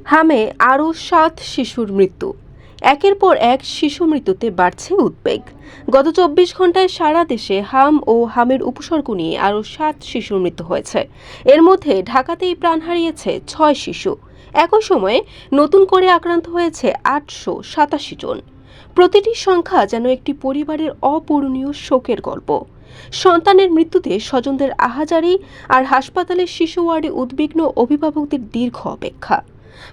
হামে আরও ৭ শিশুর মৃত্যু। একের পর এক শিশু মৃত্যুতে বাড়ছে উদ্বেগ। গত ২৪ ঘন্টায় সারা দেশে হাম ও হামের উপসর্গ নিয়ে আরও ৭ শিশুর মৃত্যু হয়েছে। এর মধ্যে ঢাকাতেই প্রাণ হারিয়েছে ৬ শিশু। একই সময়ে নতুন করে আক্রান্ত হয়েছে ৮৮৭ জন। প্রতিটি সংখ্যা যেন একটি পরিবারের অপূরণীয় শোকের গল্প। সন্তানের মৃত্যুতে স্বজনদের আহাজারি, আর হাসপাতালের শিশু ওয়ার্ডে উদ্বিগ্ন অভিভাবকদের দীর্ঘ অপেক্ষা।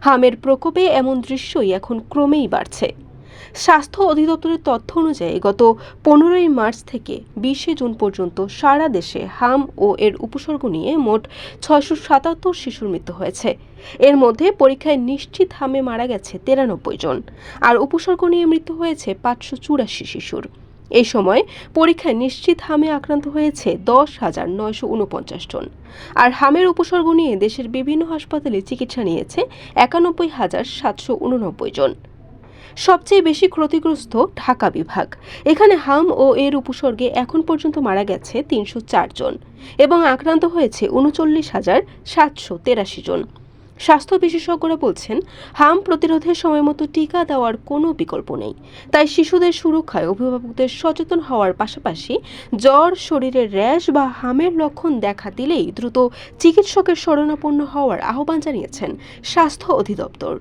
হামের প্রকোপে এমন দৃশ্যই এখন ক্রমেই বাড়ছে। স্বাস্থ্য অধিদপ্তরের তথ্য অনুযায়ী গত ১৫ই মার্চ থেকে ২০শে জুন পর্যন্ত সারা দেশে হাম ও এর উপসর্গ নিয়ে মোট ৬৭৭ শিশুর মৃত্যু হয়েছে। এর মধ্যে পরীক্ষায় নিশ্চিত হামে মারা গেছে ৯৩ জন, আর উপসর্গ নিয়ে মৃত্যু হয়েছে ৫৮৪ শিশুর। এই সময় পরীক্ষায় নিশ্চিত হামে আক্রান্ত হয়েছে ১০,৯৪৯ জন, আর হামের উপসর্গ নিয়ে দেশের বিভিন্ন হাসপাতালে চিকিৎসা নিয়েছে ৯১,৭৮৯ জন। সবচেয়ে বেশি ক্ষতিগ্রস্ত ঢাকা বিভাগ। এখানে হাম ও এর উপসর্গে এখন পর্যন্ত মারা গেছে ৩০৪ জন এবং আক্রান্ত হয়েছে ৩৯,৭৮৩ জন। স্বাস্থ্য বিশেষজ্ঞরা বলছেন, হাম প্রতিরোধের সময়মতো টিকা দেওয়ার কোনো বিকল্প নেই। তাই শিশুদের সুরক্ষায় অভিভাবকদের সচেতন হওয়ার পাশাপাশি জ্বর, শরীরের র্যাশ বা হামের লক্ষণ দেখা দিলেই দ্রুত চিকিৎসকের শরণাপন্ন হওয়ার আহ্বান জানিয়েছেন স্বাস্থ্য অধিদপ্তর।